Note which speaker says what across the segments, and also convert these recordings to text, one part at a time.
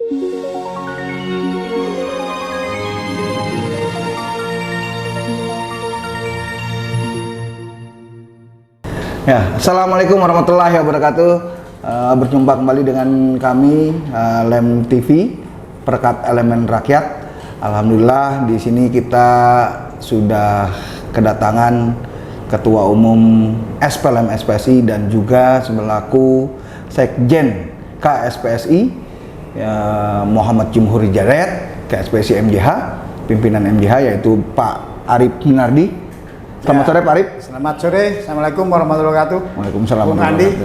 Speaker 1: Ya, Assalamualaikum warahmatullahi wabarakatuh. Berjumpa kembali dengan kami Lem TV, Perekat Elemen Rakyat. Alhamdulillah di sini kita sudah kedatangan Ketua Umum SPLM SPSI dan juga selaku Sekjen KSPSI Muhammad Jumhur Hidayat, KSPSI MJH, pimpinan MJH yaitu Pak Arif Minardi. Selamat sore Pak Arif.
Speaker 2: Selamat sore. Assalamualaikum warahmatullahi wabarakatuh.
Speaker 1: Waalaikumsalam.
Speaker 2: Bung Andi.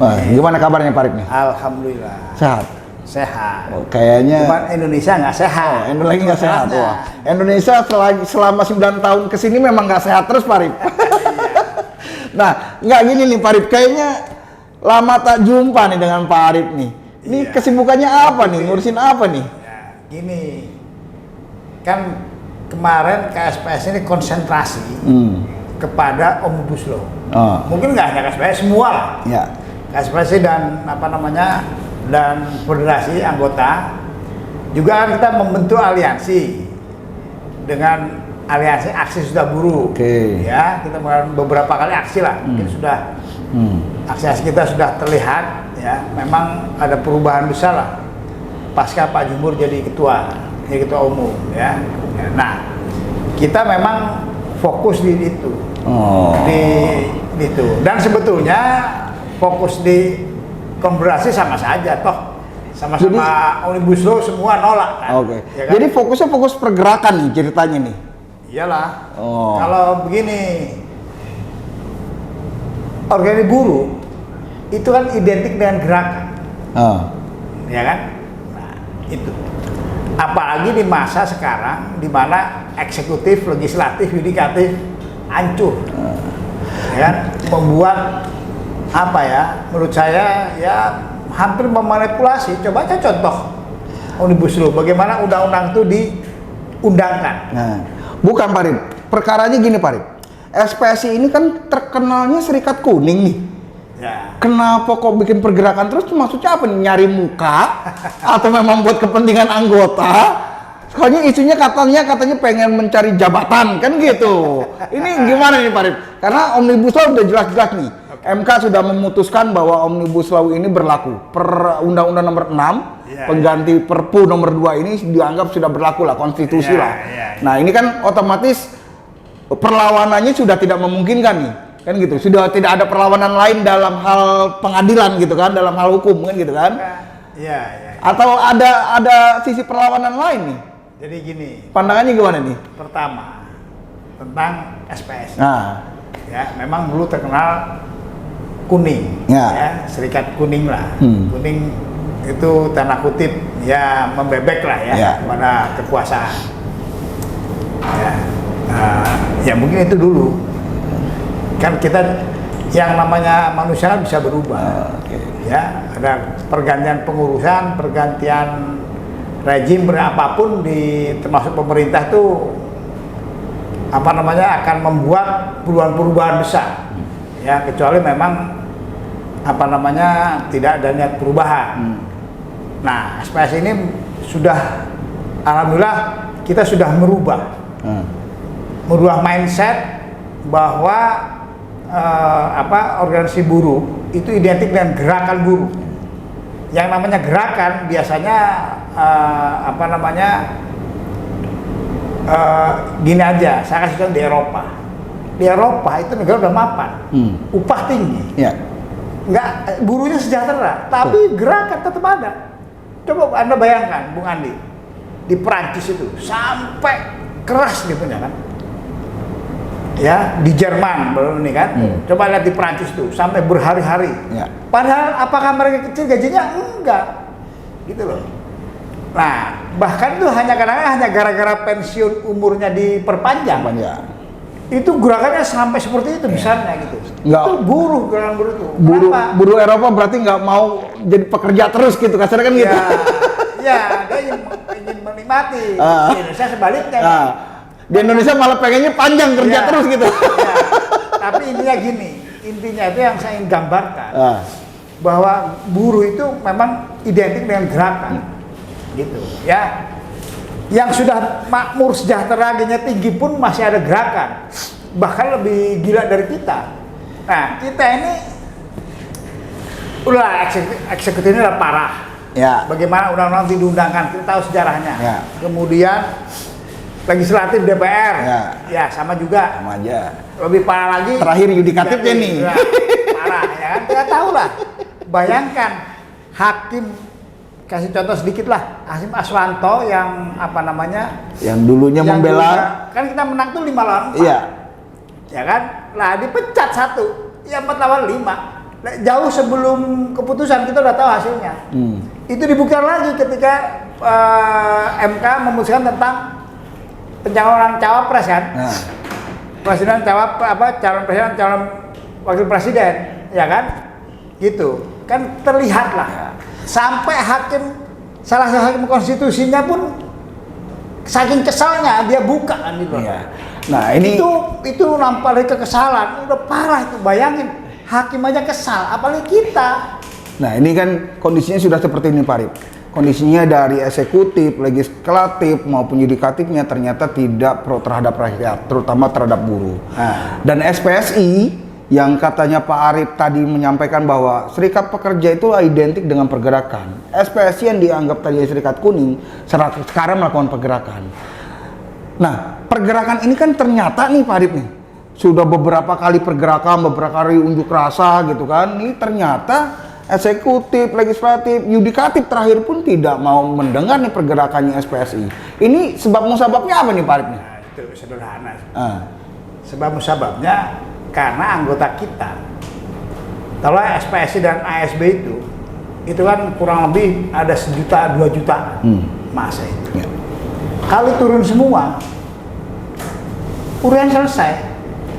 Speaker 1: Wah, gimana kabarnya Pak Arif nih?
Speaker 2: Alhamdulillah.
Speaker 1: Sehat.
Speaker 2: Sehat.
Speaker 1: Oh, kayaknya.
Speaker 2: Cuman Indonesia nggak sehat.
Speaker 1: Indonesia lagi nggak sehat. Wah, Indonesia selama 9 tahun kesini memang nggak sehat terus Pak Arif. Nah, nggak gini nih Pak Arif. Kayaknya lama tak jumpa nih dengan Pak Arif nih. Ini kesibukannya apa nih? Ngurusin apa nih?
Speaker 2: Ya, gini. Kan kemarin KSPS ini konsentrasi kepada Omnibus Law. Mungkin nggak hanya KSPS, semua lah.
Speaker 1: Ya.
Speaker 2: KSPS dan dan federasi anggota juga kan kita membentuk aliansi dengan aliansi aksi sudah buruh. Ya, kita melakukan beberapa kali aksi lah. Mungkin sudah aksi-aksi kita sudah terlihat. Ya, memang ada perubahan besar lah pasca Pak Jumhur jadi ketua umum. Ya. Nah, kita memang fokus di itu, di itu. Dan sebetulnya fokus di konfederasi sama saja, toh sama-sama Omnibus Law semua nolak kan.
Speaker 1: Ya kan? Jadi fokusnya fokus pergerakan nih ceritanya nih.
Speaker 2: Iyalah. Kalau begini, organisasi buruh itu kan identik dengan gerakan, ya kan? Nah, itu. Apalagi di masa sekarang di mana eksekutif, legislatif, yudikatif hancur, ya kan? Membuat apa ya? Menurut saya ya hampir memanipulasi. Coba aja contoh Omnibus Law, bagaimana undang-undang itu diundangkan.
Speaker 1: Nah, bukan Pak Arif. Perkaranya gini Pak Arif. SPSI ini kan terkenalnya Serikat Kuning nih.
Speaker 2: Ya.
Speaker 1: Kenapa kok bikin pergerakan terus? Maksudnya apa nih? Nyari muka atau memang buat kepentingan anggota? Soalnya isunya katanya pengen mencari jabatan kan gitu. Ini gimana nih Pak Arif? Karena Omnibus Law udah jelas-jelas nih. MK sudah memutuskan bahwa Omnibus Law ini berlaku. Per Undang-Undang Nomor 6 pengganti Perpu Nomor 2 ini dianggap sudah berlaku lah, konstitusi lah. Nah, ini kan otomatis perlawanannya sudah tidak memungkinkan nih. Kan gitu, sudah tidak ada perlawanan lain dalam hal pengadilan gitu kan, dalam hal hukum kan gitu kan. Atau ada sisi perlawanan lain nih.
Speaker 2: Jadi gini,
Speaker 1: pandangannya gimana nih?
Speaker 2: Pertama, tentang SPS. Ya, memang dulu terkenal kuning, ya, Serikat Kuning lah. Kuning itu tanda kutip ya membebek lah ya pada kekuasaan. Ya mungkin itu dulu. Kan kita yang namanya manusia bisa berubah. Ya, ada pergantian pengurusan, pergantian rezim berapapun termasuk pemerintah itu akan membuat perubahan-perubahan besar. Ya, kecuali memang tidak ada niat perubahan. Nah, SPS ini sudah alhamdulillah kita sudah merubah mindset bahwa organisasi buruh itu identik dengan gerakan buruh. Yang namanya gerakan biasanya gini aja, saya kasih contoh di Eropa. Di Eropa itu negara udah mapan, upah tinggi, nggak buruhnya sejahtera, tapi gerakan tetap ada. Coba Anda bayangkan, Bung Andi, di Perancis itu sampai keras gitu kan. Ya, di Jerman belum ini kan. Coba lihat di Perancis tuh sampai berhari-hari. Padahal apakah mereka kecil gajinya? Enggak. Gitu loh. Nah, bahkan itu hanya gara-gara pensiun umurnya diperpanjang. Itu gerakannya sampai seperti itu besarnya gitu. Itu gerakan buruh itu.
Speaker 1: Buruh Eropa berarti nggak mau jadi pekerja terus gitu, kasarnya kan gitu.
Speaker 2: Ya, dia ingin menikmati. Di Indonesia sebaliknya.
Speaker 1: Di Indonesia malah pengennya panjang kerja terus gitu.
Speaker 2: Tapi intinya gini, intinya itu yang saya ingin gambarkan bahwa buruh itu memang identik dengan gerakan. gitu ya. Yang sudah makmur sejahtera tinggi pun masih ada gerakan, bahkan lebih gila dari kita. Nah, kita ini udah eksekutifnya udah parah.
Speaker 1: Ya.
Speaker 2: Bagaimana undang-undang diundangkan, kita tahu sejarahnya.
Speaker 1: Ya.
Speaker 2: Kemudian legislatif DPR, ya sama juga.
Speaker 1: Sama aja.
Speaker 2: Lebih parah lagi.
Speaker 1: Terakhir yudikatifnya nih.
Speaker 2: Ya, parah ya kan, kita tahu lah. Bayangkan hakim, kasih contoh sedikit lah, Hakim Aswanto yang apa namanya?
Speaker 1: Yang dulunya membela.
Speaker 2: Kan kita menang tuh 5 lawan 4.
Speaker 1: Iya.
Speaker 2: Ya kan? Lah dipecat 1, ya 4 lawan 5. Jauh sebelum keputusan kita udah tahu hasilnya. Itu dibuktikan lagi ketika MK memutuskan tentang pencalonan cawapres kan.
Speaker 1: Nah.
Speaker 2: Presiden calon presiden, calon wakil presiden, ya kan? Gitu. Kan terlihat lah.
Speaker 1: Ya.
Speaker 2: Sampai salah satu hakim konstitusinya pun saking kesalnya dia buka kan gitu.
Speaker 1: Iya. Nah, ini
Speaker 2: itu nampak dari kekesalan, udah parah itu. Bayangin, hakim aja kesal, apalagi kita.
Speaker 1: Nah, ini kan kondisinya sudah seperti ini, Pak Arif. Kondisinya dari eksekutif, legislatif maupun yudikatifnya ternyata tidak pro terhadap rakyat, terutama terhadap buruh. Dan SPSI yang katanya Pak Arif tadi menyampaikan bahwa serikat pekerja itu identik dengan pergerakan. SPSI yang dianggap tadi serikat kuning sekarang melakukan pergerakan. Nah, pergerakan ini kan ternyata nih Pak Arif nih, sudah beberapa kali pergerakan, beberapa kali unjuk rasa gitu kan. Ini ternyata eksekutif, legislatif, yudikatif terakhir pun tidak mau mendengar nih pergerakannya SPSI. Ini sebab musababnya apa nih Pak Arif nih?
Speaker 2: Nah, itu sederhana. Sebab musababnya karena anggota kita, kalau SPSI dan ASB itu kan kurang lebih ada 1 juta 2 juta masa itu.
Speaker 1: Ya.
Speaker 2: Kalau turun semua, urusan selesai.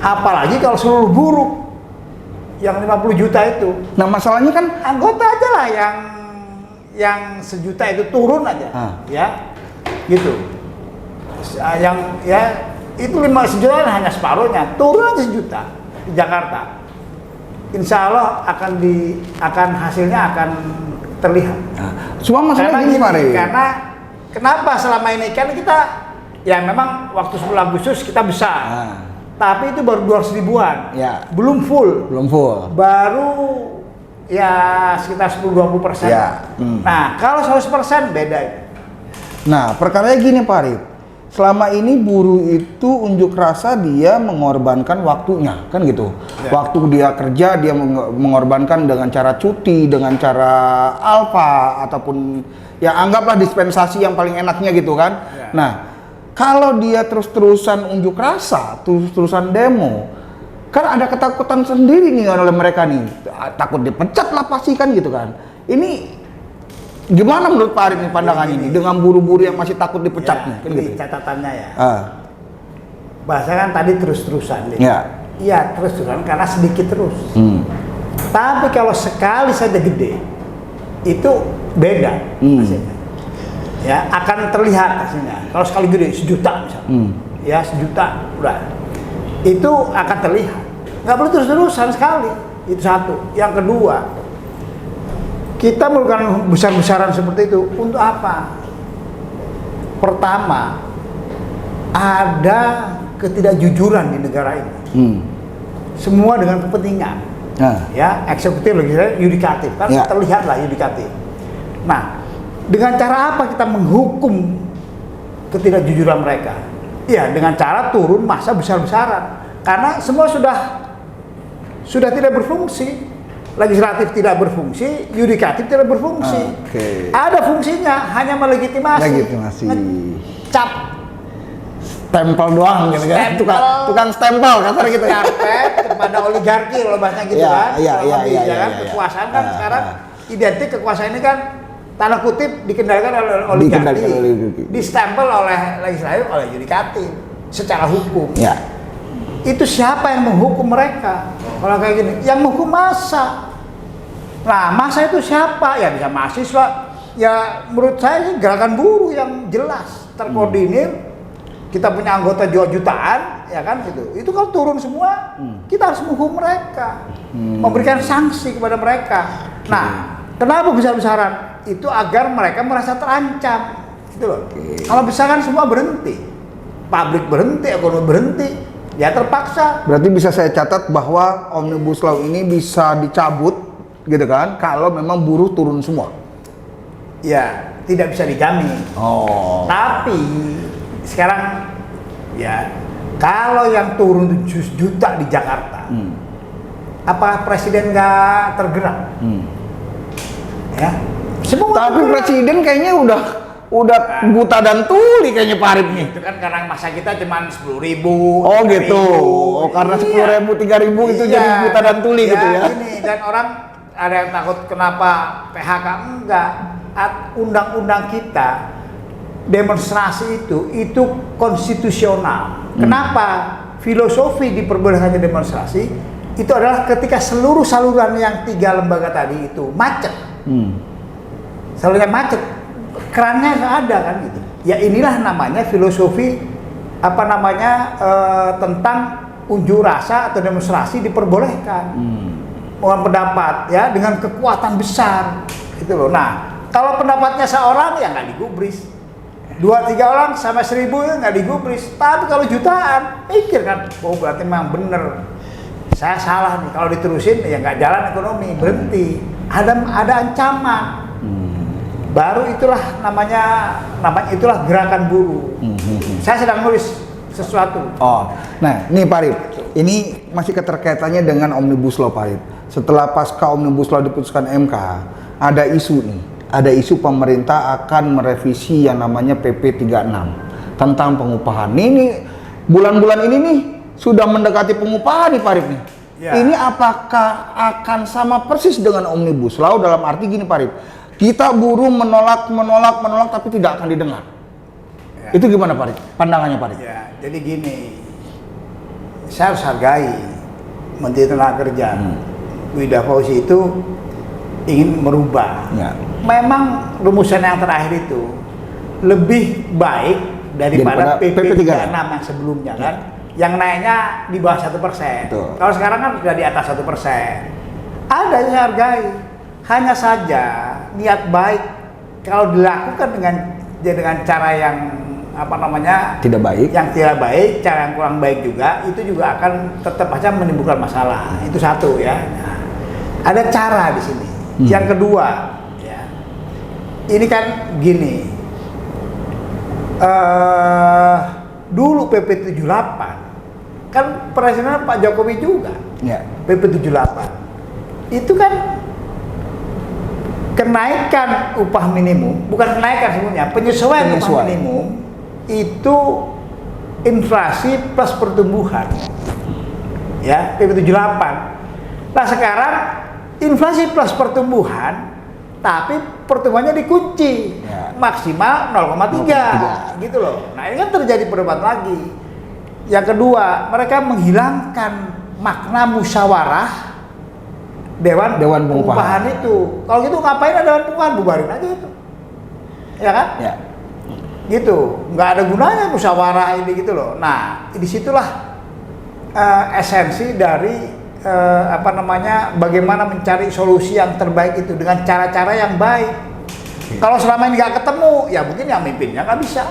Speaker 2: Apalagi kalau seluruh buruh yang 50 juta itu.
Speaker 1: Nah, masalahnya kan
Speaker 2: Anggota aja lah yang 1 juta itu turun aja, ya, gitu. Yang ya itu 5 juta hanya separuhnya, turun aja 1 juta di Jakarta. Insya Allah akan hasilnya akan terlihat.
Speaker 1: cuma masalahnya gini Pak Arif.
Speaker 2: Karena kenapa selama ini kan kita ya memang waktu 10 Agustus kita besar. Tapi itu baru 200 ribuan.
Speaker 1: Ya.
Speaker 2: Belum full. Baru ya sekitar 10-20%.
Speaker 1: Ya.
Speaker 2: Nah, kalau 100% beda itu.
Speaker 1: Nah, perkaranya gini Pak Arif. Selama ini buruh itu unjuk rasa dia mengorbankan waktunya, kan gitu.
Speaker 2: Ya.
Speaker 1: Waktu dia kerja dia mengorbankan dengan cara cuti, dengan cara alfa ataupun ya anggaplah dispensasi yang paling enaknya gitu kan.
Speaker 2: Ya.
Speaker 1: Nah, kalau dia terus-terusan unjuk rasa, terus-terusan demo, kan ada ketakutan sendiri nih oleh mereka nih. Takut dipecat lah pasti kan gitu kan. Ini gimana menurut Pak Arif nih pandangan ini dengan buruh-buruh yang masih takut dipecat nih? Kan
Speaker 2: Ini
Speaker 1: gitu.
Speaker 2: catatannya ya. Bahasa kan tadi terus-terusan. Iya terus-terusan karena sedikit terus. Tapi kalau sekali saja gede, itu beda hasilnya. Ya akan terlihat hasilnya. Kalau sekali gede 1 juta misalnya, ya 1 juta udah, itu akan terlihat. Nggak perlu terus-terusan sekali. Itu satu. Yang kedua, kita melakukan besar-besaran seperti itu untuk apa? Pertama, ada ketidakjujuran di negara ini. Semua dengan kepentingan. Ya, eksekutif, legislatif, yudikatif kan terlihatlah yudikatif. Nah, dengan cara apa kita menghukum ketidakjujuran mereka? Ya, dengan cara turun massa besar-besaran. Karena semua sudah tidak berfungsi. Legislatif tidak berfungsi, yudikatif tidak berfungsi. Ada fungsinya, hanya melegitimasi. Ngecap.
Speaker 1: Stempel doang gitu kan. Tukang stempel kasar gitu.
Speaker 2: Karpet kepada oligarki loh bahasanya gitu kan. Iya. Kekuasaan kan sekarang identik kekuasaan ini kan tanda kutip dikendalikan oleh oligarki. Distempel oleh legislatif, oleh yudikatif secara hukum. Itu siapa yang menghukum mereka? Kalau kayak gini, yang menghukum massa. Nah, massa itu siapa? Ya bisa mahasiswa. Ya menurut saya sih gerakan buruh yang jelas, terkoordinir. Kita punya anggota jutaan, ya kan gitu. Itu kalau turun semua, kita harus menghukum mereka, memberikan sanksi kepada mereka. Nah, kenapa besar-besaran? itu agar mereka merasa terancam, gitu loh. Kalau misalkan semua berhenti, pabrik berhenti, ekonomi berhenti, ya terpaksa.
Speaker 1: Berarti bisa saya catat bahwa Omnibus Law ini bisa dicabut, gitu kan? Kalau memang buruh turun semua.
Speaker 2: Ya, tidak bisa dijamin.
Speaker 1: Oh.
Speaker 2: Tapi sekarang ya kalau yang turun 7 juta di Jakarta, apa presiden nggak tergerak? Ya, semua.
Speaker 1: Tapi presiden kayaknya udah buta dan tuli kayaknya Pak Arif nih.
Speaker 2: Itu kan karena masa kita cuma 10.000.
Speaker 1: Oh gitu. Oh karena 10.000, 3.000 itu jadi buta dan tuli gitu ya.
Speaker 2: Ini dan orang ada yang takut kenapa PHK, enggak. Undang-undang kita demonstrasi itu konstitusional. Kenapa filosofi diperbolehkannya demonstrasi itu adalah ketika seluruh saluran yang 3 lembaga tadi itu macet. Salurannya macet, kerannya nggak ada kan gitu. Ya inilah namanya filosofi tentang unjuk rasa atau demonstrasi diperbolehkan. Mohon pendapat ya dengan kekuatan besar gitu loh. Nah, kalau pendapatnya seorang ya nggak digubris. 2-3 orang sama 1.000 ya nggak digubris. Tapi kalau jutaan, mikir kan, oh berarti memang bener. Saya salah nih, kalau diterusin ya nggak jalan ekonomi, berhenti. Ada ancaman. Baru itulah namanya itulah gerakan buruh. Saya sedang nulis sesuatu.
Speaker 1: Oh, nah nih Pak Arif, ini masih keterkaitannya dengan Omnibus Law Pak Arif. Setelah pasca Omnibus Law diputuskan MK, ada isu nih, ada isu pemerintah akan merevisi yang namanya PP 36 tentang pengupahan. Ini bulan-bulan ini nih sudah mendekati pengupahan nih Pak Arif nih. Ya. Ini apakah akan sama persis dengan Omnibus Law dalam arti gini Pak Arif? Kita buruh menolak tapi tidak akan didengar. Ya. Itu gimana Pak Arif? Pandangannya Pak Arif?
Speaker 2: Ya, jadi gini, saya harus hargai Menteri Tenaga Kerja. Wida Fauzi itu ingin merubah. Ya. Memang rumusan yang terakhir itu lebih baik daripada PP 36 yang sebelumnya kan, yang naiknya di bawah 1%. Kalau sekarang kan sudah di atas 1%. Ada yang saya hargai. Hanya saja niat baik kalau dilakukan dengan cara yang tidak baik, cara yang kurang baik juga, itu juga akan tetap aja menimbulkan masalah. Itu satu ya. Nah, ada cara di sini. Yang kedua, ya, ini kan gini. Dulu PP 78 kan presiden Pak Jokowi juga. Ya. PP 78 itu kan kenaikan upah minimum, bukan kenaikan sebenarnya, penyesuaian upah minimum itu inflasi plus pertumbuhan. Ya, PP 78. Nah, sekarang inflasi plus pertumbuhan tapi pertumbuhannya dikunci. Ya. Maksimal 0,3 gitu loh. Nah, ini kan terjadi perdebatan lagi. Yang kedua, mereka menghilangkan makna musyawarah Dewan Pengupahan itu. Kalau gitu ngapain ada Dewan Pengupahan? Bubarin aja itu. Ya kan? Ya. Gitu. Nggak ada gunanya musyawarah ini gitu loh. Nah, disitulah esensi dari bagaimana mencari solusi yang terbaik itu dengan cara-cara yang baik. Kalau selama ini nggak ketemu, ya mungkin yang mimpinnya nggak bisa.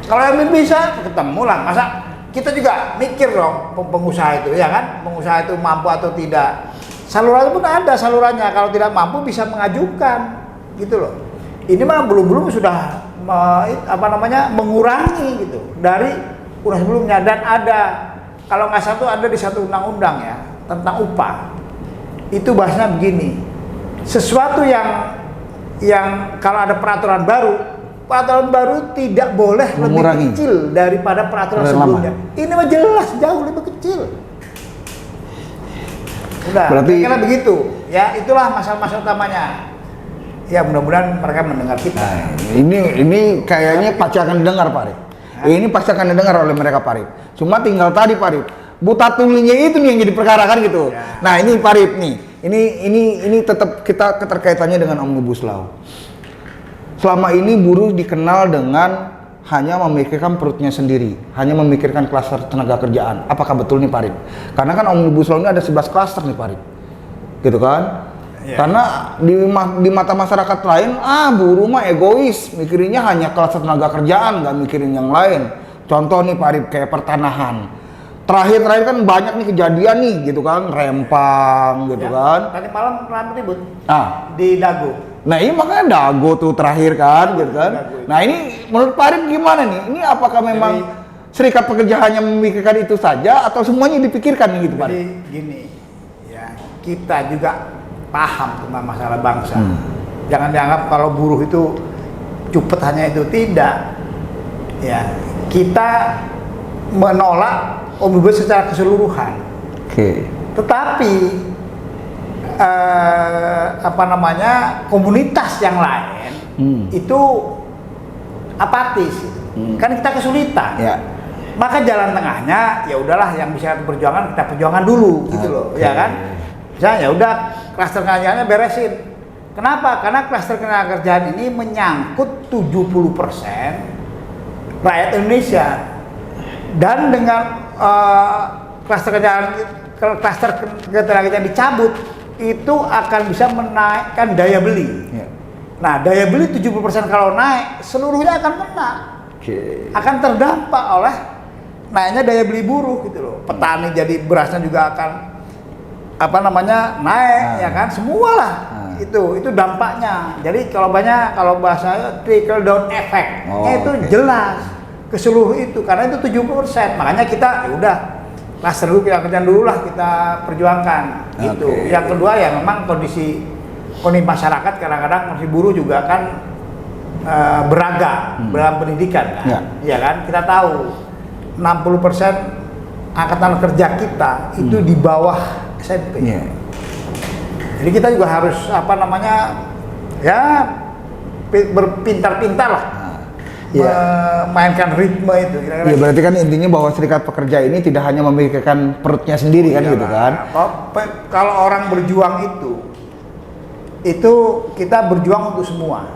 Speaker 2: Kalau yang mimpin bisa, ketemu lah. Masa kita juga mikir dong pengusaha itu, ya kan? Pengusaha itu mampu atau tidak. Saluran pun ada salurannya, kalau tidak mampu bisa mengajukan gitu loh. Ini mah belum sudah mengurangi gitu dari undang sebelumnya. Dan ada, kalau nggak satu ada di satu undang-undang ya tentang upah, itu bahasanya begini, sesuatu yang kalau ada peraturan baru tidak boleh lebih kecil daripada peraturan sebelumnya. Ini mah jelas jauh lebih kecil. Udah, berarti kira begitu ya, itulah masalah-masalah utamanya. Ya mudah-mudahan mereka mendengar kita.
Speaker 1: Nah, ini kayaknya pasti akan didengar Pak Arif. Ini pasti akan didengar oleh mereka Pak Arif. Cuma tinggal tadi Pak Arif, buta tulinya itu nih yang jadi perkara kan gitu. Ya. Nah ini Pak Arif nih, ini tetap kita keterkaitannya dengan Omnibus Law. Selama ini buruh dikenal dengan hanya memikirkan perutnya sendiri, hanya memikirkan klaster tenaga kerjaan. Apakah betul nih Pak Arif? Karena kan Omnibus Law ini ada 11 klaster nih Pak Arif, gitu kan?
Speaker 2: Iya.
Speaker 1: Karena di mata masyarakat lain, buruh mah egois, mikirinnya hanya kelas tenaga kerjaan, nggak mikirin yang lain. Contoh nih Pak Arif, kayak pertanahan. Terakhir kan banyak nih kejadian nih gitu kan, rempang gitu kan.
Speaker 2: Tadi malam rame ribut
Speaker 1: Di
Speaker 2: Dago.
Speaker 1: Nah ini makanya Dago tuh terakhir kan gitu kan. Nah ini menurut Pak Arif gimana nih? Ini apakah memang serikat pekerja hanya memikirkan itu saja atau semuanya dipikirkan gitu Pak Arif?
Speaker 2: Jadi gini, ya kita juga paham tentang masalah bangsa. Jangan dianggap kalau buruh itu cupet hanya itu, tidak. Ya, kita menolak omnibus secara keseluruhan. Tetapi komunitas yang lain itu apatis. Kan kita kesulitan.
Speaker 1: Ya.
Speaker 2: Maka jalan tengahnya ya udahlah, yang bisa kita perjuangan dulu gitu loh, ya kan? Misalnya ya udah klaster kerjanya beresin. Kenapa? Karena klaster kerjaan ini menyangkut 70% rakyat Indonesia. Dan dengan klaster ketenagakerjaan dicabut, itu akan bisa menaikkan daya beli. Nah, daya beli 70% kalau naik, seluruhnya akan kena. Akan terdampak oleh naiknya daya beli buruh gitu loh. Petani jadi berasnya juga akan naik, ya kan? Semualah. Itu dampaknya. Jadi kalau bahasa trickle down effect, itu jelas ke seluruh itu, karena itu 70%. Makanya kita ya udah klaster dulu, kita kerjaan dulu lah, kita perjuangkan gitu. Yang kedua ya memang kondisi masyarakat kadang-kadang masih buruh juga kan beragam dalam pendidikan kan. Ya kan, kita tahu 60% angkatan kerja kita itu di bawah SMP. Jadi kita juga harus ya berpintar-pintar lah memainkan ritme itu.
Speaker 1: Iya, berarti kan intinya bahwa serikat pekerja ini tidak hanya memikirkan perutnya sendiri kan gitu kan.
Speaker 2: Kalau orang berjuang itu kita berjuang untuk semua.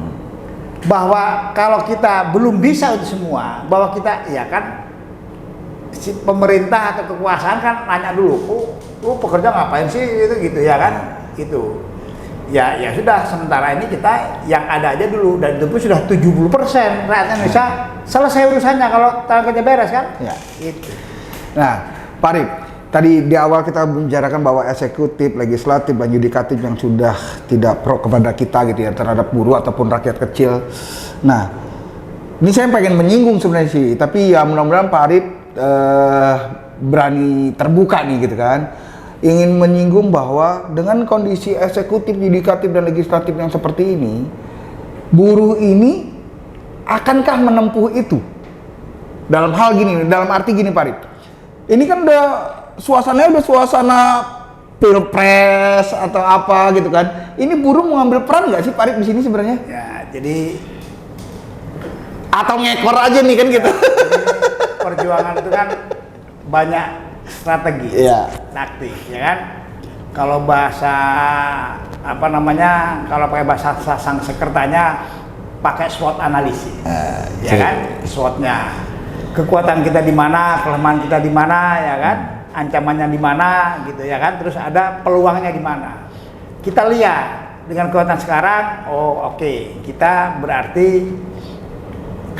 Speaker 2: Bahwa kalau kita belum bisa untuk semua, bahwa kita ya kan, si pemerintah atau kekuasaan kan nanya dulu, lu pekerja ngapain sih gitu ya kan, itu ya sudah, sementara ini kita yang ada aja dulu, dan itu pun sudah 70% rakyat Indonesia selesai urusannya kalau tenaga kerja beres kan. Itu.
Speaker 1: Nah Pak Arif, tadi di awal kita membicarakan bahwa eksekutif, legislatif, dan yudikatif yang sudah tidak pro kepada kita gitu ya, terhadap buruh ataupun rakyat kecil. Nah ini saya pengen menyinggung sebenarnya sih, tapi ya mudah-mudahan Pak Arif berani terbuka nih gitu kan, ingin menyinggung bahwa dengan kondisi eksekutif, yudikatif, dan legislatif yang seperti ini, buruh ini akankah menempuh itu? Dalam hal gini, dalam arti gini Pak Arif, ini kan udah suasana pilpres atau apa gitu kan, ini buruh mengambil peran nggak sih Pak Arif di sini sebenarnya?
Speaker 2: Ya jadi
Speaker 1: atau ngekor aja nih kan gitu.
Speaker 2: Perjuangan itu kan banyak strategi, taktik, ya kan. Kalau bahasa kalau pakai bahasa sang sekretanya pakai SWOT analisis, ya kan. SWOT-nya, kekuatan kita di mana, kelemahan kita di mana, ya kan. Ancamannya di mana, gitu ya kan. Terus ada peluangnya di mana. Kita lihat dengan kekuatan sekarang, oke, kita berarti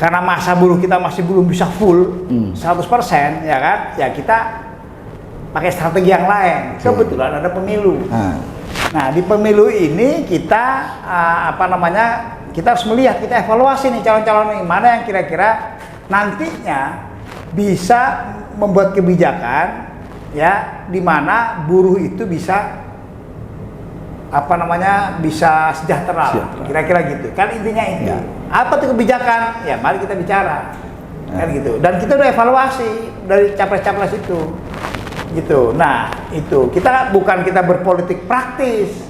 Speaker 2: karena masa buruh kita masih belum bisa full 100%, ya kan, ya kita pakai strategi yang lain. Kebetulan ada pemilu. Nah di pemilu ini kita kita harus melihat, kita evaluasi nih calon-calon ini, mana yang kira-kira nantinya bisa membuat kebijakan ya di mana buruh itu bisa bisa sejahtera, kira-kira gitu kan, intinya itu. Apa tuh kebijakan? Ya mari kita bicara, kan gitu. Dan kita udah evaluasi dari capres-capres itu, gitu. Nah itu kita berpolitik praktis,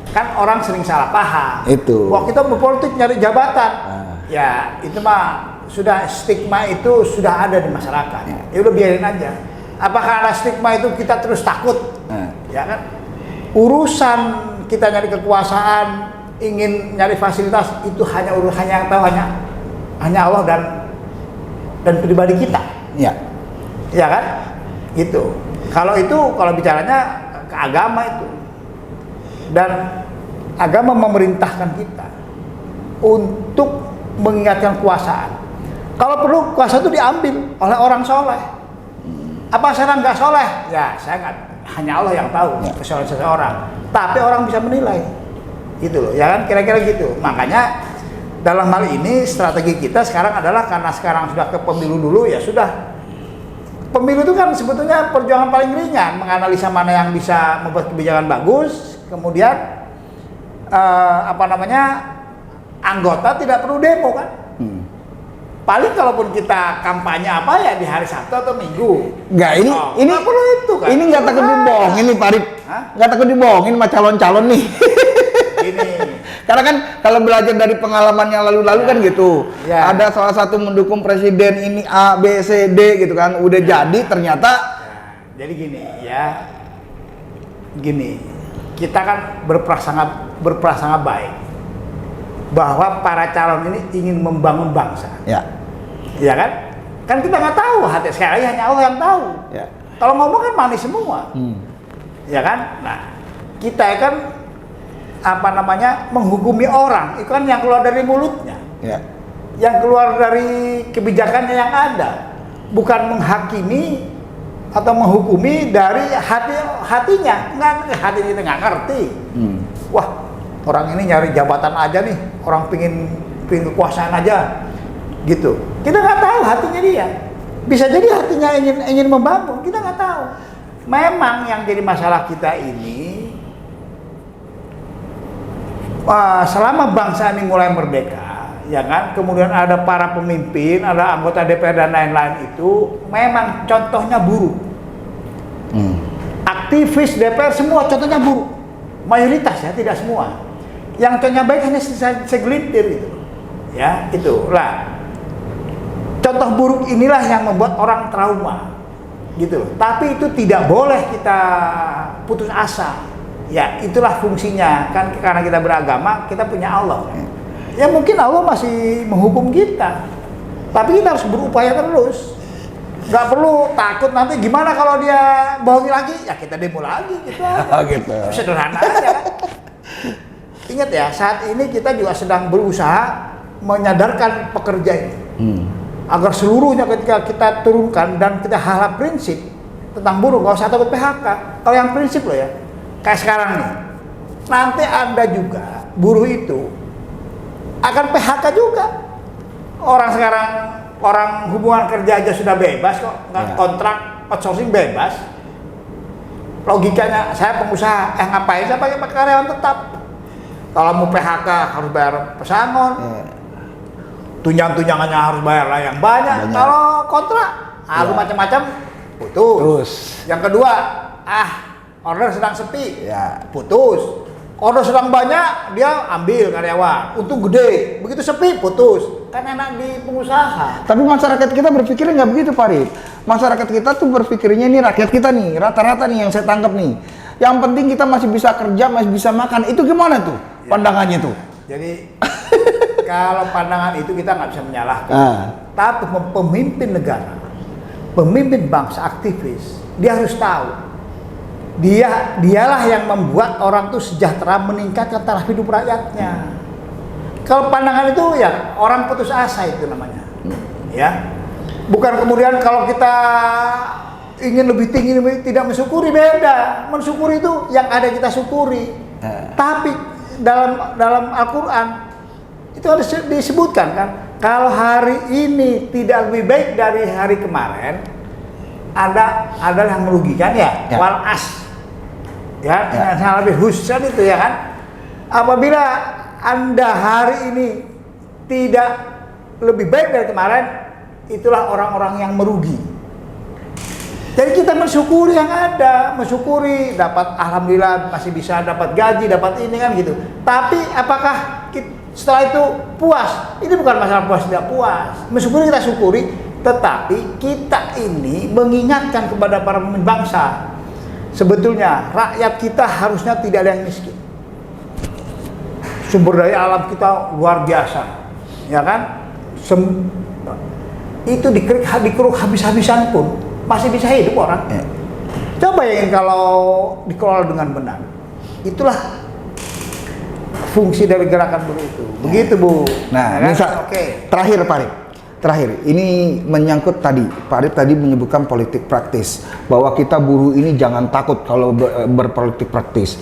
Speaker 2: kan orang sering salah paham. Wah kita berpolitik nyari jabatan, ya itu mah sudah, stigma itu sudah ada di masyarakat. Ya udah biarin aja. Apakah ada stigma itu kita terus takut? Ya kan? Urusan kita nyari kekuasaan, ingin nyari fasilitas, itu hanya yang tahu hanya Allah dan pribadi kita. Ya kan? Gitu. Kalau bicaranya ke agama itu. Dan agama memerintahkan kita untuk mengingatkan kekuasaan. Kalau perlu kuasa itu diambil oleh orang soleh. Apa saya nggak soleh? Ya saya nggak, hanya Allah yang tahu kesalahan seseorang. Tapi orang bisa menilai, gitu loh, ya kan, kira-kira gitu. Makanya dalam hal ini strategi kita sekarang adalah karena sekarang sudah ke pemilu dulu, ya sudah. Pemilu itu kan sebetulnya perjuangan paling ringan, menganalisa mana yang bisa membuat kebijakan bagus, kemudian anggota tidak perlu demo kan. Paling kalaupun kita kampanye apa ya di hari Sabtu atau Minggu.
Speaker 1: Enggak, ini
Speaker 2: perlu itu kan.
Speaker 1: Ini nggak takut dibohongin nih, Farid. Nggak takut dibohongin sama calon-calon nih.
Speaker 2: Ini.
Speaker 1: Karena kan kalau belajar dari pengalaman yang lalu-lalu kan gitu.
Speaker 2: Ya.
Speaker 1: Ada salah satu mendukung presiden ini A, B, C, D gitu kan. Udah jadi ternyata.
Speaker 2: Ya, jadi gini. Kita kan berprasangka baik bahwa para calon ini ingin membangun bangsa.
Speaker 1: Ya.
Speaker 2: Iya kan? Kan kita nggak tahu, hati sekali hanya Allah yang tahu.
Speaker 1: Ya.
Speaker 2: Kalau ngomong kan manis semua. Ya kan? Nah, kita kan menghukumi orang, itu kan yang keluar dari mulutnya.
Speaker 1: Ya.
Speaker 2: Yang keluar dari kebijakannya yang ada, bukan menghakimi atau menghukumi dari hatinya. Hati kita nggak ngerti. Wah, orang ini nyari jabatan aja nih, orang pingin kekuasaan aja, gitu. Kita nggak tahu hatinya dia. Bisa jadi hatinya ingin membangun, kita nggak tahu. Memang yang jadi masalah kita ini, selama bangsa ini mulai merdeka, ya kan, kemudian ada para pemimpin, ada anggota DPR dan lain-lain itu, memang contohnya buruk. Aktivis DPR semua contohnya buruk, mayoritas ya, tidak semua. Yang contohnya baik hanya segelintir gitu, ya itulah. Contoh buruk inilah yang membuat orang trauma, gitu. Tapi itu tidak boleh kita putus asa. Ya itulah fungsinya kan, karena kita beragama, kita punya Allah. Ya mungkin Allah masih menghukum kita, tapi kita harus berupaya terus. Nggak perlu takut nanti gimana kalau dia bohongi lagi, ya kita demo lagi gitu.
Speaker 1: Gitu.
Speaker 2: Sederhana aja kan. Ingat ya, saat ini kita juga sedang berusaha menyadarkan pekerja ini agar seluruhnya ketika kita turunkan dan kita halal prinsip tentang buruh, nggak usah takut PHK. Kalau yang prinsip loh ya, kayak sekarang nih, nanti Anda juga buruh itu akan PHK juga. Orang sekarang, orang hubungan kerja aja sudah bebas kok, nggak kontrak outsourcing bebas. Logikanya saya pengusaha, ngapain saya pakai karyawan tetap? Kalau mau PHK harus bayar pesangon, tunjangan-tunjangannya harus bayar lah yang banyak. Kalau kontrak harus macam-macam putus. Yang kedua, order sedang sepi, putus. Order sedang banyak, dia ambil karyawan, untung gede. Begitu sepi, putus. Kan enak di pengusaha.
Speaker 1: Tapi masyarakat kita berpikirnya nggak begitu, Farid. Masyarakat kita tuh berpikirnya ini rakyat kita nih, rata-rata nih yang saya tangkap nih. Yang penting kita masih bisa kerja, masih bisa makan. Itu gimana tuh pandangannya tuh?
Speaker 2: Jadi kalau pandangan itu kita nggak bisa menyalahkan. Tapi pemimpin negara, pemimpin bangsa, aktivis, dia harus tahu. Dialah yang membuat orang tuh sejahtera, meningkatkan taraf hidup rakyatnya. Kalau pandangan itu ya orang putus asa itu namanya. Ya. Bukan kemudian kalau kita ingin lebih tinggi, tidak mensyukuri, beda. Mensyukuri itu yang ada kita syukuri. Tapi dalam Al-Quran itu harus disebutkan kan, kalau hari ini tidak lebih baik dari hari kemarin, ada yang merugikan ya. Wal as, ya, yang lebih husn itu ya kan. Apabila Anda hari ini tidak lebih baik dari kemarin, itulah orang-orang yang merugi. Jadi kita mensyukuri yang ada, mensyukuri dapat, alhamdulillah masih bisa dapat gaji, dapat ini kan gitu. Tapi apakah setelah itu puas? Ini bukan masalah puas tidak puas. Mensyukuri kita syukuri, tetapi kita ini mengingatkan kepada para pemimpin bangsa, sebetulnya rakyat kita harusnya tidak ada yang miskin. Sumber daya alam kita luar biasa, ya kan? Itu dikeruk habis-habisan pun masih bisa hidup orang. Coba bayangin kalau dikelola dengan benar. Itulah fungsi dari gerakan buruh itu. Begitu Bu.
Speaker 1: Nah,
Speaker 2: ya kan?
Speaker 1: Terakhir Pak Arif. Terakhir, ini menyangkut tadi, Pak Arif tadi menyebutkan politik praktis, bahwa kita buruh ini jangan takut kalau berpolitik praktis.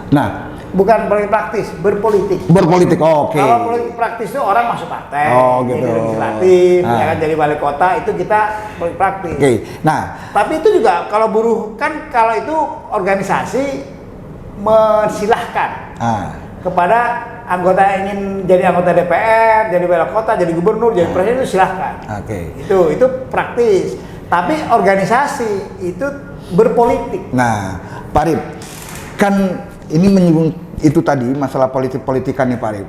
Speaker 1: Nah,
Speaker 2: bukan politik praktis, berpolitik.
Speaker 1: Berpolitik, oke.
Speaker 2: Kalau politik praktis itu orang masuk partai,
Speaker 1: gitu.
Speaker 2: jadi legislatif, ya kan, jadi wali kota, itu kita politik praktis.
Speaker 1: Oke. Nah,
Speaker 2: tapi itu juga kalau buruh kan, kalau itu organisasi mensilahkan kepada anggota yang ingin jadi anggota DPR, jadi wali kota, jadi gubernur, jadi presiden, itu silahkan. Itu praktis. Tapi organisasi itu berpolitik.
Speaker 1: Nah, Pak Arif, kan ini menyinggung itu tadi masalah politik-politikan nih Pak Arif.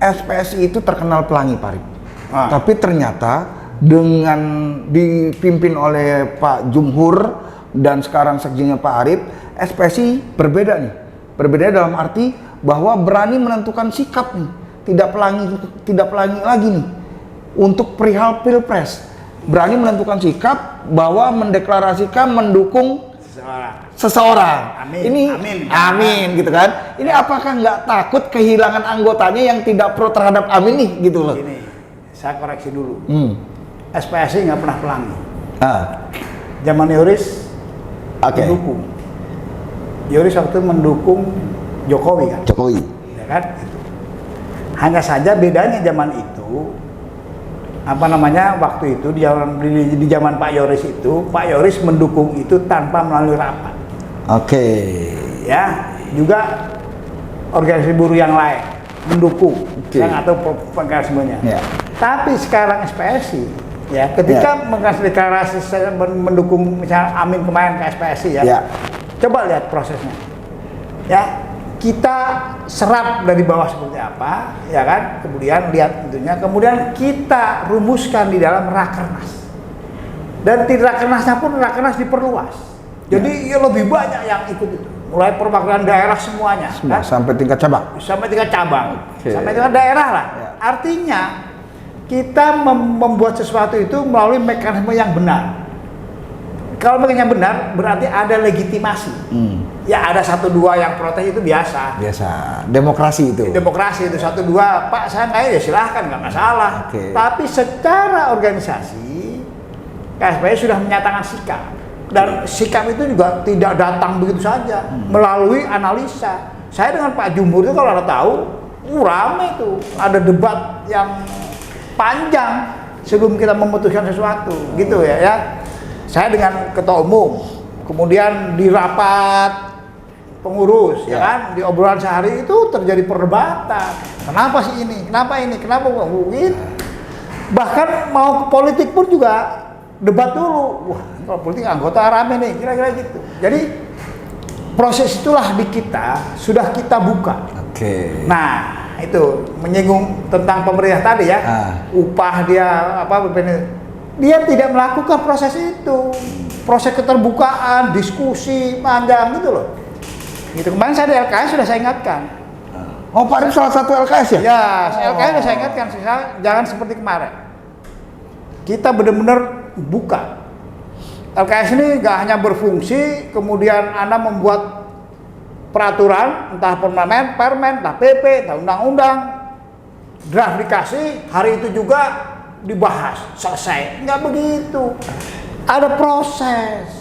Speaker 1: SPSI itu terkenal pelangi Pak Arif. Tapi ternyata dengan dipimpin oleh Pak Jumhur dan sekarang sekjennya Pak Arif, SPSI berbeda nih. Berbeda dalam arti bahwa berani menentukan sikap nih, tidak pelangi lagi nih untuk perihal Pilpres. Berani menentukan sikap bahwa mendeklarasikan mendukung seseorang. Amin gitu kan. Ini apakah nggak takut kehilangan anggotanya yang tidak pro terhadap Amin nih gitu loh.
Speaker 2: Gini, saya koreksi dulu. SPSI nggak pernah pelangi. Zaman Yoris mendukung. Yoris waktu itu mendukung Jokowi kan. Ya kan? Hanya saja bedanya zaman itu, waktu itu di zaman Pak Yoris itu, Pak Yoris mendukung itu tanpa melalui rapat. Ya, juga organisasi buruh yang lain mendukung, yang atau mekanismenya. Tapi sekarang SPSI, ya, ketika mengasih deklarasi mendukung misalnya Amin kemarin ke SPSI ya, coba lihat prosesnya. Ya, kita serap dari bawah seperti apa, ya kan? Kemudian lihat tentunya, kemudian kita rumuskan di dalam rakernas. Dan di rakernasnya pun rakernas diperluas. Jadi lebih banyak yang ikut itu. Mulai perwakilan daerah semuanya, kan?
Speaker 1: Sampai tingkat cabang.
Speaker 2: Sampai tingkat cabang, sampai tingkat daerah lah. Artinya kita membuat sesuatu itu melalui mekanisme yang benar. Kalau mekanisme yang benar berarti ada legitimasi. Ya ada 1-2 yang protes itu biasa.
Speaker 1: Demokrasi itu.
Speaker 2: Demokrasi itu 1-2, Pak saya nggak, ya silahkan, nggak masalah. Tapi secara organisasi, KSPI sudah menyatakan sikap. Dan sikap itu juga tidak datang begitu saja, melalui analisa. Saya dengan Pak Jumhur itu kalau Anda tahu, rame itu, ada debat yang panjang sebelum kita memutuskan sesuatu, gitu ya. Saya dengan ketua umum, kemudian di rapat pengurus, ya kan, di obrolan sehari itu terjadi perdebatan. Kenapa sih ini? Kenapa ini? Kenapa gitu? Bahkan mau ke politik pun juga debat dulu. Wah, kalau politik anggota rame nih, kira-kira gitu. Jadi proses itulah di kita sudah kita buka. Nah, itu menyinggung tentang pemerintah tadi ya. Upah dia dia tidak melakukan proses itu. Proses keterbukaan, diskusi panjang gitu loh. Gitu. Kemarin saya di LKS sudah saya ingatkan.
Speaker 1: Oh, Pak Arif salah satu LKS ya?
Speaker 2: Ya, LKS sudah saya ingatkan, jangan seperti kemarin. Kita benar-benar buka. LKS ini nggak hanya berfungsi, kemudian Anda membuat peraturan, entah permen, entah PP, entah undang-undang, draft dikasih, hari itu juga dibahas, selesai. Nggak begitu. Ada proses.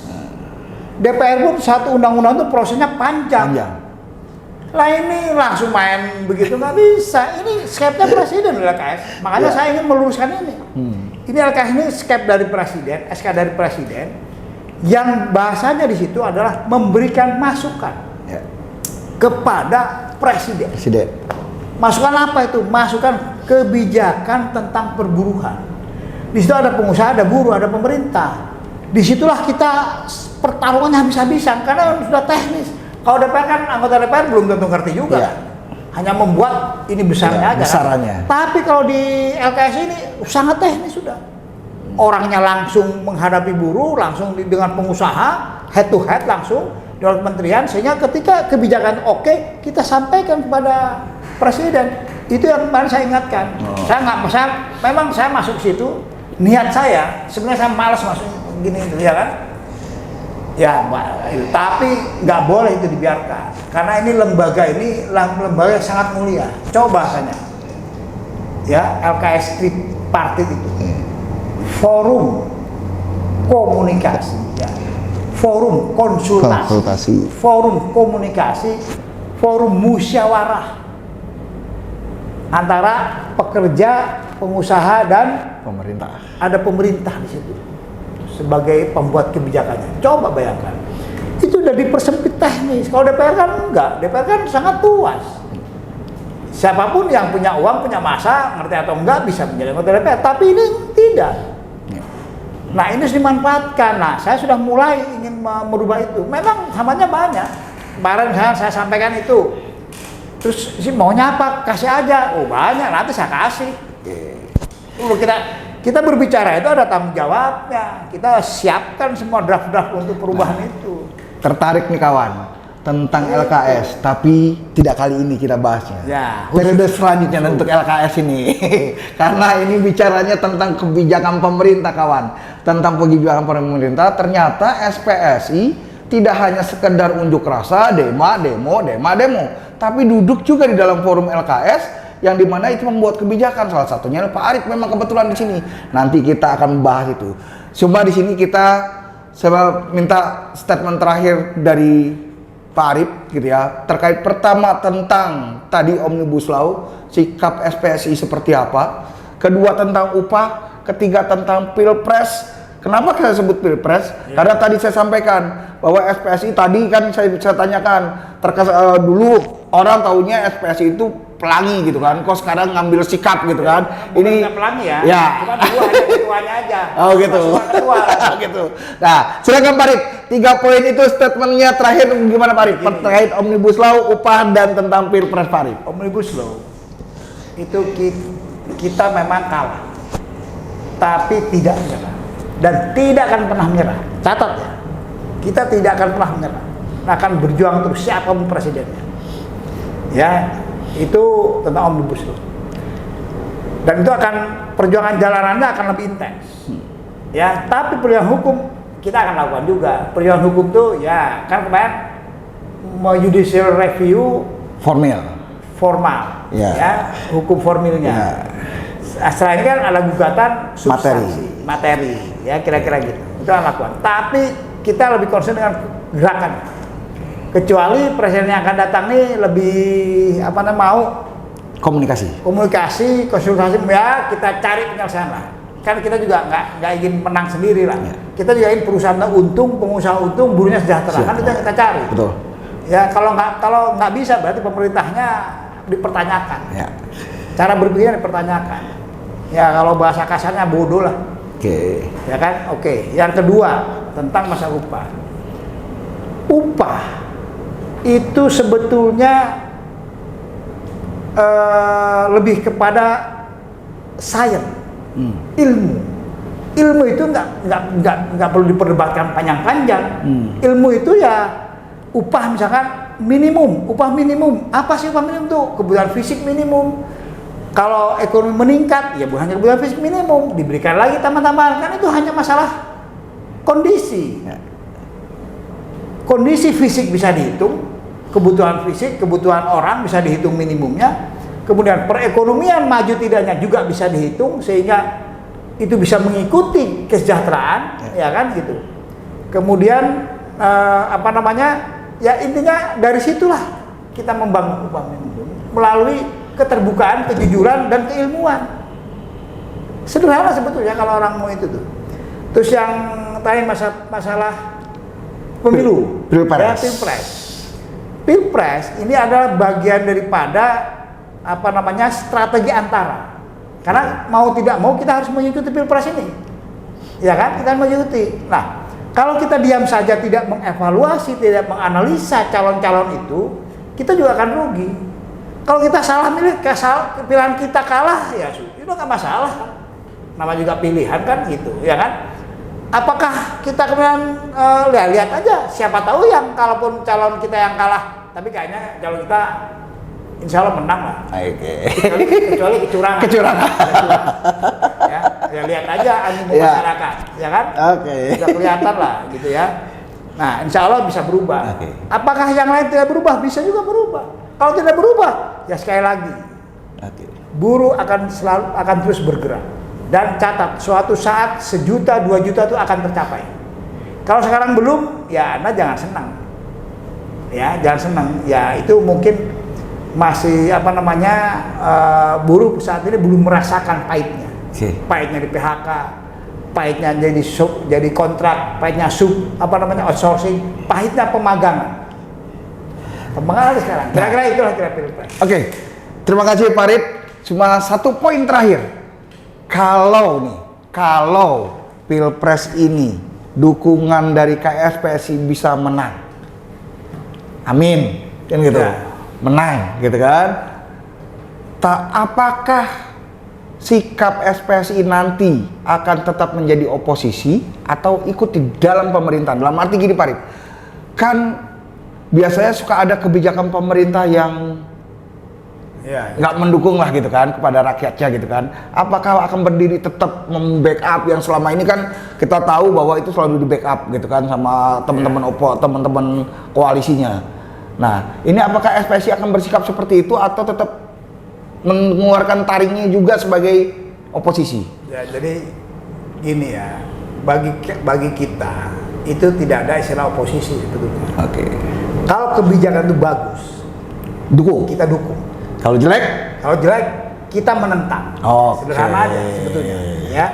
Speaker 2: DPR pun satu undang-undang itu prosesnya panjang. Lah ini langsung main begitu nggak bisa. Ini skepnya presiden LKS. Makanya saya ingin meluruskan ini. Ini LKS ini skep dari presiden, SK dari presiden, yang bahasanya di situ adalah memberikan masukan kepada presiden. Masukan apa itu? Masukan kebijakan tentang perburuhan. Di situ ada pengusaha, ada buruh, ada pemerintah. Disitulah kita pertarungannya habis-habisan karena sudah teknis. Kalau DPR kan anggota DPR belum tentu ngerti juga. Hanya membuat ini besarnya aja.
Speaker 1: Besarannya.
Speaker 2: Tapi kalau di LKS ini sangat teknis sudah. Orangnya langsung menghadapi buruh, langsung dengan pengusaha, head to head langsung dengan kementerian, sehingga ketika kebijakan oke, kita sampaikan kepada presiden. Itu yang kemarin saya ingatkan. Memang saya masuk situ, niat saya sebenarnya saya malas masuk gini ya kan. Ya, tapi nggak boleh itu dibiarkan. Karena ini lembaga yang sangat mulia. Coba bahasanya. Ya, LKS tripartit itu. Forum komunikasi, ya. Forum konsultasi, forum komunikasi, forum musyawarah antara pekerja, pengusaha dan
Speaker 1: pemerintah.
Speaker 2: Ada pemerintah di situ sebagai pembuat kebijakannya. Coba bayangkan, itu udah dipersempit teknis. Kalau DPR kan enggak, DPR kan sangat luas. Siapapun yang punya uang, punya masa, ngerti atau enggak bisa menjadi anggota DPR. Tapi ini tidak. Nah, ini harus dimanfaatkan. Nah, saya sudah mulai ingin merubah itu. Memang hamanya banyak. Kemarin saya sampaikan itu. Terus sih maunya apa? Kasih aja. Oh, banyak, nanti saya kasih. Kita berbicara itu ada tanggung jawabnya. Kita siapkan semua draft-draft untuk perubahan itu.
Speaker 1: Tertarik nih kawan tentang LKS, tapi tidak kali ini kita bahasnya.
Speaker 2: Ya,
Speaker 1: periode selanjutnya untuk LKS ini. Karena ini bicaranya tentang kebijakan pemerintah kawan. Tentang kebijakan pemerintah, ternyata SPSI tidak hanya sekedar unjuk rasa, demo, tapi duduk juga di dalam forum LKS yang dimana itu membuat kebijakan. Salah satunya Pak Arief memang kebetulan di sini. Nanti kita akan membahas itu. Cuma di sini saya minta statement terakhir dari Pak Arief gitu ya, terkait pertama tentang tadi Omnibus Law, sikap SPSI seperti apa, kedua tentang upah, ketiga tentang Pilpres. Kenapa saya sebut Pilpres? Ya. Karena tadi saya sampaikan bahwa SPSI tadi kan saya tanyakan dulu orang taunya SPSI itu pelangi gitu kan, kok sekarang ngambil sikap gitu kan.
Speaker 2: Bukan
Speaker 1: ini
Speaker 2: pelangi ya,
Speaker 1: ya.
Speaker 2: Cuma dua hanya ketuanya aja.
Speaker 1: Oh gitu. Gitu. Nah, silakan Pak Arief. 3 poin itu statementnya terakhir gimana Pak Arief? Terkait Omnibus Law, upah dan tentang Pilpres Pak Arief.
Speaker 2: Omnibus Law itu kita memang kalah, tapi tidak menyerah dan tidak akan pernah menyerah. Catat ya, kita tidak akan pernah menyerah. Akan berjuang terus siapapun presidennya. Ya. Itu tentang Omnibus Law. Dan itu akan perjuangan jalanannya akan lebih intens. Ya, tapi perjuangan hukum kita akan lakukan juga. Perjuangan hukum tuh ya kan kemarin mau judicial review formal ya, hukum formilnya. Setelah ini kan ada gugatan substansi, materi ya kira-kira gitu. Itu akan lakukan. Tapi kita lebih concern dengan gerakan. Kecuali presiden yang akan datang nih lebih mau
Speaker 1: komunikasi,
Speaker 2: konsultasi ya, kita cari penyelesaian lah. Kan kita juga nggak ingin menang sendiri lah. Ya. Kita juga ingin perusahaan untung, pengusaha untung, buruhnya sejahtera. Kan itu yang kita cari. Betul. Ya kalau nggak bisa berarti pemerintahnya dipertanyakan. Ya. Cara berpikirnya dipertanyakan. Ya kalau bahasa kasarnya bodoh lah.
Speaker 1: Oke.
Speaker 2: Ya kan? Oke. Yang kedua tentang masa upah. Upah itu sebetulnya lebih kepada sains, ilmu itu nggak perlu diperdebatkan panjang-panjang. Ilmu itu ya upah misalkan upah minimum apa sih upah minimum tuh? Kebutuhan fisik minimum. Kalau ekonomi meningkat ya bukan hanya kebutuhan fisik minimum, diberikan lagi tambahan-tambahan. Kan itu hanya masalah kondisi. Kondisi fisik bisa dihitung, kebutuhan fisik, kebutuhan orang bisa dihitung minimumnya, kemudian perekonomian maju tidaknya juga bisa dihitung sehingga itu bisa mengikuti kesejahteraan, ya kan gitu. Kemudian ya intinya dari situlah kita membangun upah minimum melalui keterbukaan, kejujuran dan keilmuan. Sederhana sebetulnya kalau orang mau itu tuh. Terus yang tadi masalah pemilu, Pilpres ini adalah bagian daripada strategi antara. Karena mau tidak mau kita harus mengikuti Pilpres ini, ya kan? Kita mengikuti. Nah, kalau kita diam saja tidak mengevaluasi, tidak menganalisa calon-calon itu, kita juga akan rugi. Kalau kita salah milih, pilihan kita kalah, ya itu nggak masalah. Nama juga pilihan kan gitu, ya kan? Apakah kita kemudian lihat aja, siapa tahu yang kalaupun calon kita yang kalah, tapi kayaknya calon kita insya Allah menang lah. Kecuali kecurangan. Ya lihat aja animo masyarakat, ya kan? Sudah kelihatan lah gitu ya. Nah, insya Allah bisa berubah.
Speaker 1: Oke.
Speaker 2: Apakah yang lain tidak berubah? Bisa juga berubah. Kalau tidak berubah, ya sekali lagi,
Speaker 1: Oke.
Speaker 2: buruh akan terus bergerak. Dan catat, suatu saat 1 juta, 2 juta itu akan tercapai. Kalau sekarang belum, ya Anda jangan senang. Ya, jangan senang. Ya, itu mungkin masih buruh saat ini belum merasakan pahitnya.
Speaker 1: Oke.
Speaker 2: Pahitnya di PHK, pahitnya jadi kontrak, pahitnya outsourcing, pahitnya pemagangan. Pemagangan ada sekarang. Kira-kira itulah Pilpres.
Speaker 1: Oke. Terima kasih Pak Arif. Cuma satu poin terakhir. Kalau Pilpres ini dukungan dari KSPSI bisa menang. Amin. Kan gitu.
Speaker 2: Ya.
Speaker 1: Menang gitu kan. Apakah sikap SPSI nanti akan tetap menjadi oposisi atau ikut di dalam pemerintahan? Dalam arti gini Pak Arif, kan biasanya suka ada kebijakan pemerintah yang nggak mendukung lah gitu kan kepada rakyatnya gitu kan. Apakah akan berdiri tetap membackup yang selama ini kan kita tahu bahwa itu selalu di backup gitu kan sama teman-teman koalisinya. Nah, ini apakah SPSI akan bersikap seperti itu atau tetap mengeluarkan taringnya juga sebagai oposisi?
Speaker 2: Ya, jadi gini ya, bagi kita itu tidak ada istilah oposisi sebetulnya.
Speaker 1: Oke.
Speaker 2: Kalau kebijakan itu bagus, kita dukung.
Speaker 1: Kalau jelek,
Speaker 2: kita menentang. Sederhana aja sebetulnya. Ya,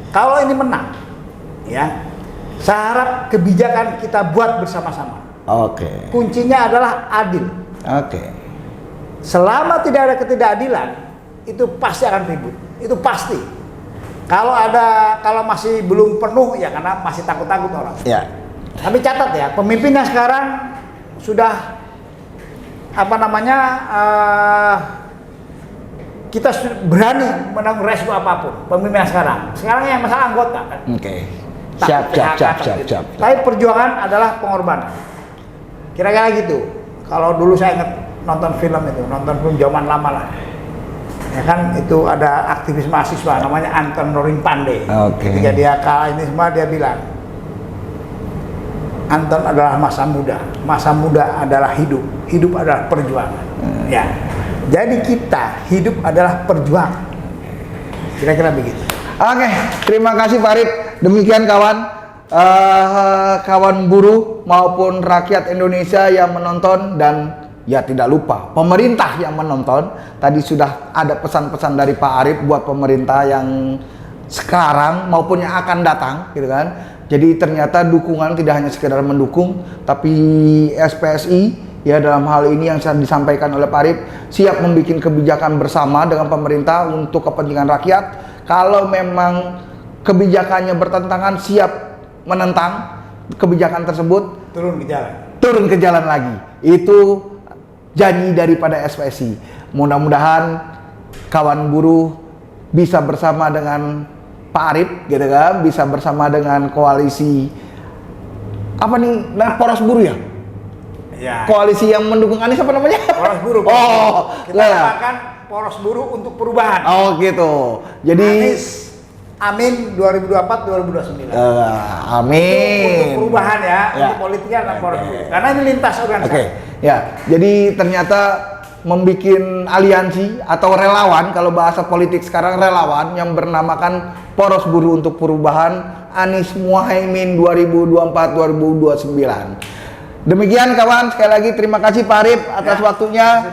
Speaker 2: kalau ini menang, ya, saya harap kebijakan kita buat bersama-sama.
Speaker 1: Oke.
Speaker 2: Kuncinya adalah adil.
Speaker 1: Oke.
Speaker 2: Selama tidak ada ketidakadilan, itu pasti akan ribut. Itu pasti. Kalau masih belum penuh, ya karena masih takut-takut orang.
Speaker 1: Ya.
Speaker 2: Tapi catat ya, pemimpinnya sekarang sudah kita berani menanggung resiko apapun. Pemimpinnya sekarang yang masalah anggota kan.
Speaker 1: Oke. Siap.
Speaker 2: Tapi perjuangan adalah pengorbanan. Kira-kira gitu. Kalau dulu saya ingat nonton film zaman lama lah. Ya kan itu ada aktivis mahasiswa namanya Anton Norin Pandey.
Speaker 1: Oke.
Speaker 2: Ketika dia kalah ini semua dia bilang, Anton adalah masa muda adalah hidup adalah perjuangan. Ya. Jadi kita hidup adalah perjuangan. Kira-kira begitu.
Speaker 1: Oke, terima kasih Pak Arif. Demikian kawan buruh maupun rakyat Indonesia yang menonton dan ya tidak lupa pemerintah yang menonton. Tadi sudah ada pesan-pesan dari Pak Arif buat pemerintah yang sekarang maupun yang akan datang gitu kan. Jadi ternyata dukungan tidak hanya sekedar mendukung, tapi SPSI ya dalam hal ini yang disampaikan oleh Pak Arif siap membuat kebijakan bersama dengan pemerintah untuk kepentingan rakyat. Kalau memang kebijakannya bertentangan, siap menentang kebijakan tersebut, turun ke jalan lagi. Itu janji daripada SPSI. Mudah-mudahan kawan buruh bisa bersama dengan Pak Arif gitu kan, bisa bersama dengan koalisi poros buruh ya?
Speaker 2: Ya.
Speaker 1: Koalisi yang mendukung Anies apa namanya?
Speaker 2: Poros buruh. Kita namakan Poros Buruh untuk Perubahan.
Speaker 1: Oh gitu. Jadi
Speaker 2: Anies Amin 2024-2029.
Speaker 1: Amin.
Speaker 2: Untuk perubahan ya. Untuk politiknya adalah Poros Buruh. Karena ini lintas organisasi.
Speaker 1: Oke. Ya. Jadi ternyata membuat aliansi atau relawan, kalau bahasa politik sekarang relawan yang bernamakan Poros Buruh untuk Perubahan Anies Muhaimin 2024-2029. Demikian kawan, sekali lagi terima kasih Pak Arif atas waktunya.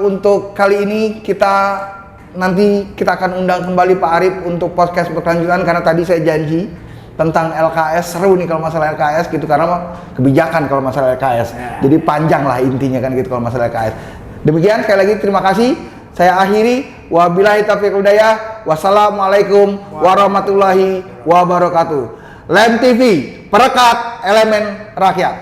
Speaker 1: Untuk kali ini kita akan undang kembali Pak Arif untuk podcast berkelanjutan karena tadi saya janji tentang LKS, seru nih kalau masalah LKS gitu karena kebijakan kalau masalah LKS. Jadi panjang lah intinya kan gitu kalau masalah LKS. Demikian sekali lagi terima kasih. Saya akhiri, wabillahi taufiq wal hidayah. Wassalamualaikum warahmatullahi wabarakatuh. Lem TV, perekat elemen rakyat.